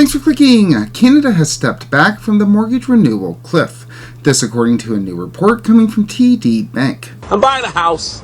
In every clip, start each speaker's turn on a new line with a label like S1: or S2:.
S1: Thanks for clicking! Canada has stepped back from the mortgage renewal cliff. This according to a new report coming from TDBank.
S2: I'm buying a house.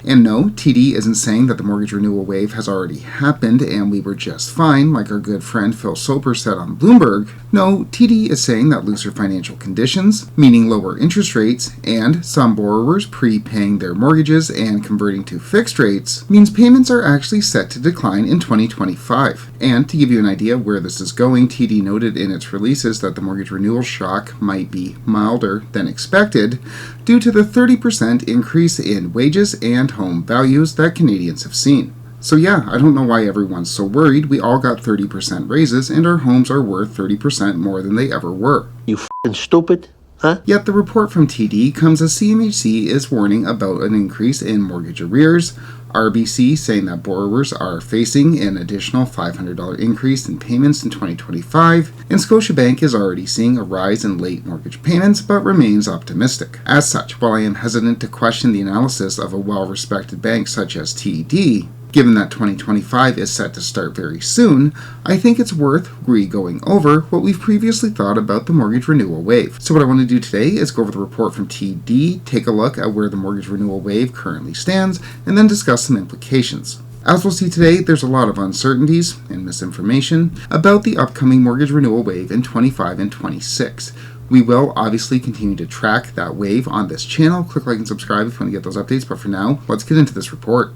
S1: And no, TD isn't saying that the mortgage renewal wave has already happened and we were just fine, like our good friend Phil Soper said on Bloomberg. No, TD is saying that looser financial conditions, meaning lower interest rates, and some borrowers prepaying their mortgages and converting to fixed rates, means payments are actually set to decline in 2025. And to give you an idea of where this is going, TD noted in its releases that the mortgage renewal shock might be milder than expected due to the 30% increase in wages and home values that Canadians have seen. So yeah, I don't know why everyone's so worried. We all got 30% raises and our homes are worth 30% more than they ever were.
S3: You f***ing stupid, huh?
S1: Yet the report from TD comes as CMHC is warning about an increase in mortgage arrears, RBC saying that borrowers are facing an additional $500 increase in payments in 2025, and Scotiabank is already seeing a rise in late mortgage payments but remains optimistic. As such, while I am hesitant to question the analysis of a well-respected bank such as TD, given that 2025 is set to start very soon, I think it's worth re-going over what we've previously thought about the mortgage renewal wave. So what I want to do today is go over the report from TD, take a look at where the mortgage renewal wave currently stands, and then discuss some implications. As we'll see today, there's a lot of uncertainties and misinformation about the upcoming mortgage renewal wave in 25 and 26. We will obviously continue to track that wave on this channel. Click like and subscribe if you want to get those updates, but for now, let's get into this report.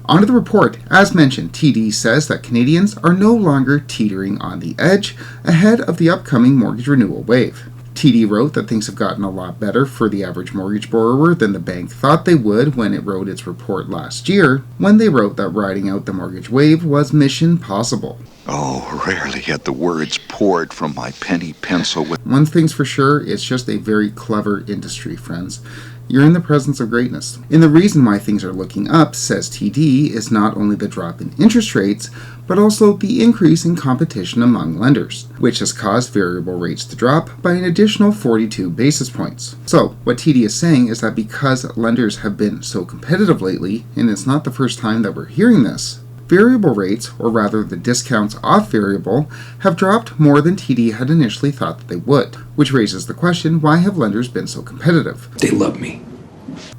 S1: Onto the report. As mentioned, TD says that Canadians are no longer teetering on the edge ahead of the upcoming mortgage renewal wave. TD wrote that things have gotten a lot better for the average mortgage borrower than the bank thought they would when it wrote its report last year, when they wrote that riding out the mortgage wave was mission possible.
S4: Oh, rarely had the words poured from my penny pencil.
S1: One thing's for sure, it's just a very clever industry, friends. You're in the presence of greatness. And the reason why things are looking up, says TD, is not only the drop in interest rates, but also the increase in competition among lenders, which has caused variable rates to drop by an additional 42 basis points. So, what TD is saying is that because lenders have been so competitive lately, and it's not the first time that we're hearing this, variable rates, or rather the discounts off variable, have dropped more than TD had initially thought that they would, which raises the question, why have lenders been so competitive?
S5: They love me.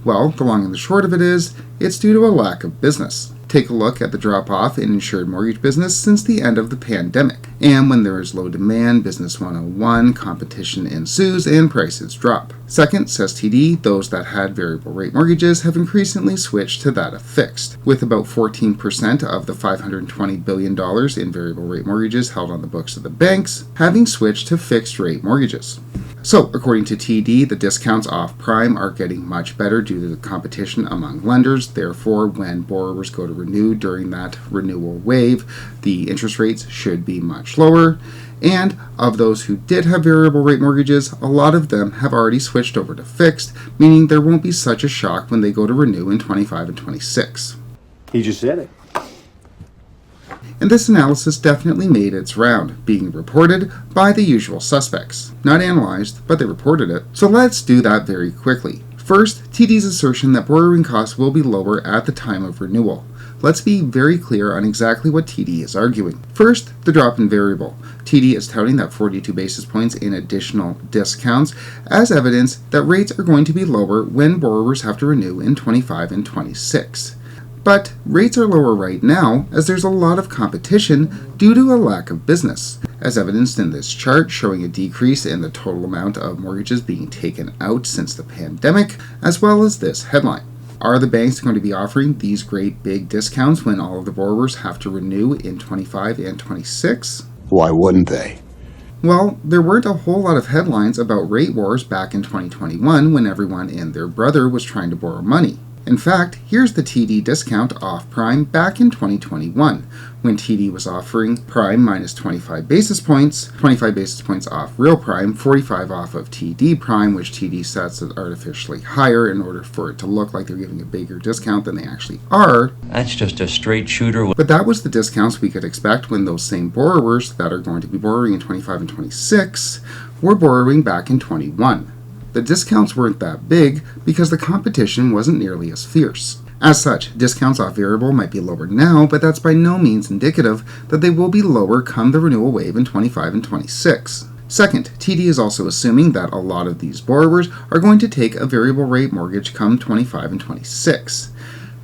S1: Well, the long and the short of it is, it's due to a lack of business. Take a look at the drop-off in insured mortgage business since the end of the pandemic. And when there is low demand, Business 101, competition ensues and prices drop. Second, says TD, those that had variable rate mortgages have increasingly switched to that of fixed, with about 14% of the $520 billion in variable rate mortgages held on the books of the banks having switched to fixed rate mortgages. So, according to TD, the discounts off prime are getting much better due to the competition among lenders. Therefore, when borrowers go to renew during that renewal wave, the interest rates should be much lower. And of those who did have variable rate mortgages, a lot of them have already switched over to fixed, meaning there won't be such a shock when they go to renew in 25 and 26.
S5: He just said it.
S1: And this analysis definitely made its round, being reported by the usual suspects. Not analyzed, but they reported it. So let's do that very quickly. First, TD's assertion that borrowing costs will be lower at the time of renewal. Let's be very clear on exactly what TD is arguing. First, the drop in variable. TD is touting that 42 basis points in additional discounts as evidence that rates are going to be lower when borrowers have to renew in 25 and 26. But rates are lower right now as there's a lot of competition due to a lack of business, as evidenced in this chart showing a decrease in the total amount of mortgages being taken out since the pandemic, as well as this headline. Are the banks going to be offering these great big discounts when all of the borrowers have to renew in 25 and 26?
S6: Why wouldn't they?
S1: Well, there weren't a whole lot of headlines about rate wars back in 2021 when everyone and their brother was trying to borrow money. In fact, here's the TD discount off prime back in 2021, when TD was offering prime minus 25 basis points off real prime, 45 off of TD prime, which TD sets as artificially higher in order for it to look like they're giving a bigger discount than they actually are.
S7: That's just a straight shooter.
S1: But that was the discounts we could expect when those same borrowers that are going to be borrowing in 25 and 26 were borrowing back in 21. The discounts weren't that big because the competition wasn't nearly as fierce. As such, discounts off variable might be lower now, but that's by no means indicative that they will be lower come the renewal wave in 25 and 26. Second, TD is also assuming that a lot of these borrowers are going to take a variable rate mortgage come 25 and 26.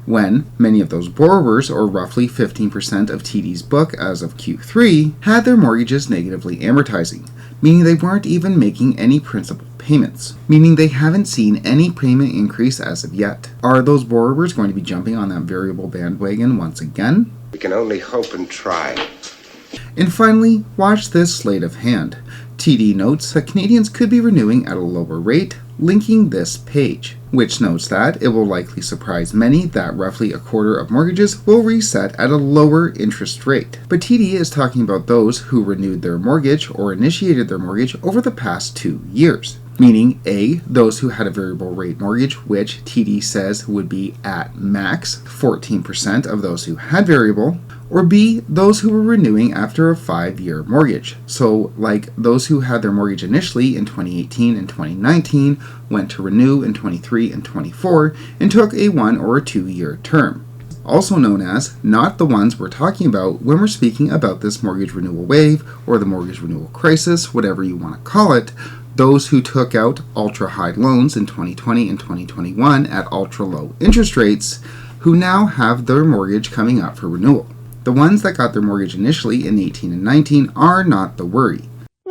S1: When many of those borrowers, or roughly 15% of TD's book as of Q3, had their mortgages negatively amortizing, meaning they weren't even making any principal payments, meaning they haven't seen any payment increase as of yet. Are those borrowers going to be jumping on that variable bandwagon once again?
S2: We can only hope and try.
S1: And finally, watch this sleight of hand. TD notes that Canadians could be renewing at a lower rate, linking this page, which notes that it will likely surprise many that roughly a quarter of mortgages will reset at a lower interest rate. But TD is talking about those who renewed their mortgage or initiated their mortgage over the past 2 years. Meaning A, those who had a variable rate mortgage, which TD says would be at max 14% of those who had variable, or B, those who were renewing after a 5-year mortgage. So like those who had their mortgage initially in 2018 and 2019, went to renew in 23 and 24, and took a 1 or a 2-year term. Also known as not the ones we're talking about when we're speaking about this mortgage renewal wave or the mortgage renewal crisis, whatever you want to call it. Those who took out ultra-high loans in 2020 and 2021 at ultra-low interest rates, who now have their mortgage coming up for renewal. The ones that got their mortgage initially in 18 and 19 are not the worry.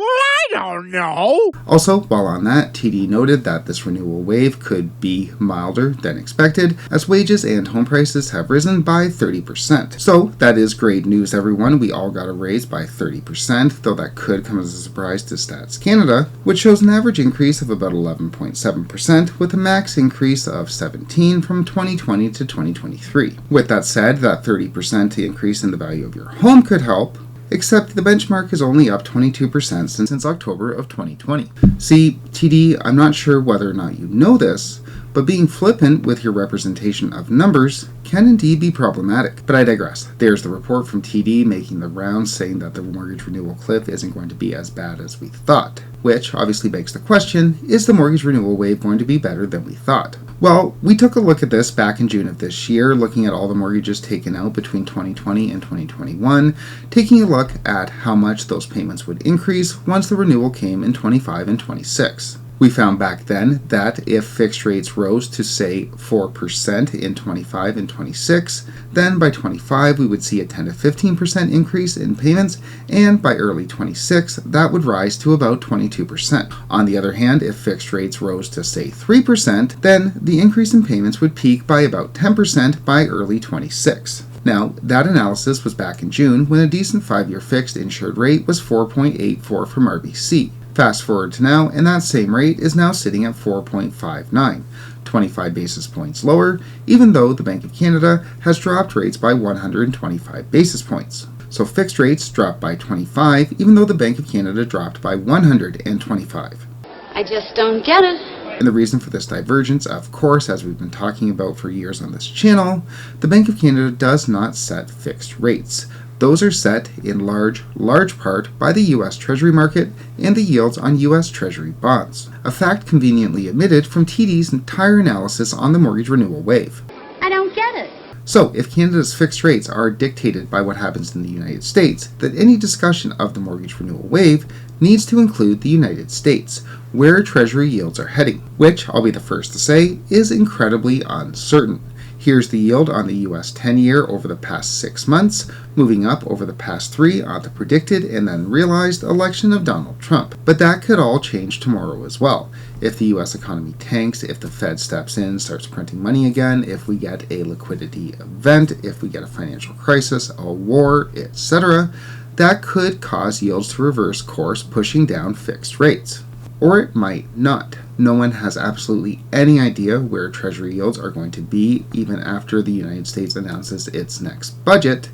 S5: I don't know.
S1: Also, while on that, TD noted that this renewal wave could be milder than expected, as wages and home prices have risen by 30%. So, that is great news, everyone. We all got a raise by 30%, though that could come as a surprise to Stats Canada, which shows an average increase of about 11.7%, with a max increase of 17% from 2020 to 2023. With that said, that 30% increase in the value of your home could help, except the benchmark is only up 22% since October of 2020. See, TD, I'm not sure whether or not you know this, but being flippant with your representation of numbers can indeed be problematic. But I digress. There's the report from TD making the rounds saying that the mortgage renewal cliff isn't going to be as bad as we thought, which obviously begs the question, is the mortgage renewal wave going to be better than we thought? Well, we took a look at this back in June of this year, looking at all the mortgages taken out between 2020 and 2021, taking a look at how much those payments would increase once the renewal came in 25 and 26. We found back then that if fixed rates rose to, say, 4% in 25 and 26, then by 25 we would see a 10 to 15% increase in payments, and by early 26 that would rise to about 22%. On the other hand, if fixed rates rose to, say, 3%, then the increase in payments would peak by about 10% by early 26. Now, that analysis was back in June when a decent 5-year fixed insured rate was 4.84 from RBC. Fast forward to now, and that same rate is now sitting at 4.59, 25 basis points lower, even though the Bank of Canada has dropped rates by 125 basis points. So fixed rates dropped by 25, even though the Bank of Canada dropped by 125.
S6: I just don't get it.
S1: And the reason for this divergence, of course, as we've been talking about for years on this channel, the Bank of Canada does not set fixed rates. Those are set in large part by the U.S. Treasury market and the yields on U.S. Treasury bonds, a fact conveniently omitted from TD's entire analysis on the mortgage renewal wave.
S6: I don't get it.
S1: So, if Canada's fixed rates are dictated by what happens in the United States, then any discussion of the mortgage renewal wave needs to include the United States, where Treasury yields are heading, which, I'll be the first to say, is incredibly uncertain. Here's the yield on the US 10-year over the past 6 months, moving up over the past 3 on the predicted and then realized election of Donald Trump. But that could all change tomorrow as well. If the US economy tanks, if the Fed steps in, starts printing money again, if we get a liquidity event, if we get a financial crisis, a war, etc., that could cause yields to reverse course, pushing down fixed rates. Or it might not. No one has absolutely any idea where Treasury yields are going to be even after the United States announces its next budget,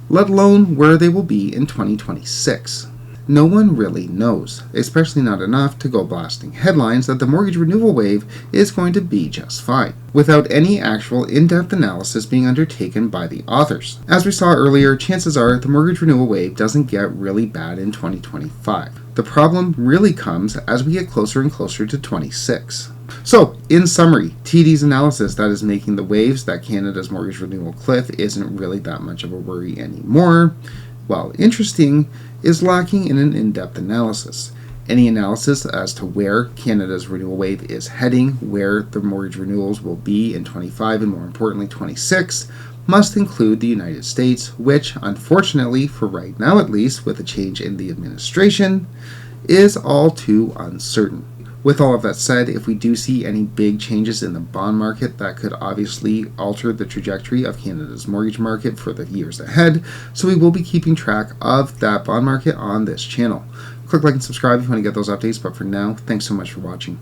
S1: let alone where they will be in 2026. No one really knows, especially not enough to go blasting headlines that the mortgage renewal wave is going to be just fine, without any actual in-depth analysis being undertaken by the authors. As we saw earlier, chances are the mortgage renewal wave doesn't get really bad in 2025. The problem really comes as we get closer and closer to 26. So, in summary, TD's analysis that is making the waves that Canada's mortgage renewal cliff isn't really that much of a worry anymore, while interesting, is lacking in an in-depth analysis. Any analysis as to where Canada's renewal wave is heading, where the mortgage renewals will be in 25 and more importantly 26, must include the United States, which, unfortunately, for right now at least, with a change in the administration, is all too uncertain. With all of that said, if we do see any big changes in the bond market, that could obviously alter the trajectory of Canada's mortgage market for the years ahead, so we will be keeping track of that bond market on this channel. Click like and subscribe if you want to get those updates, but for now, thanks so much for watching.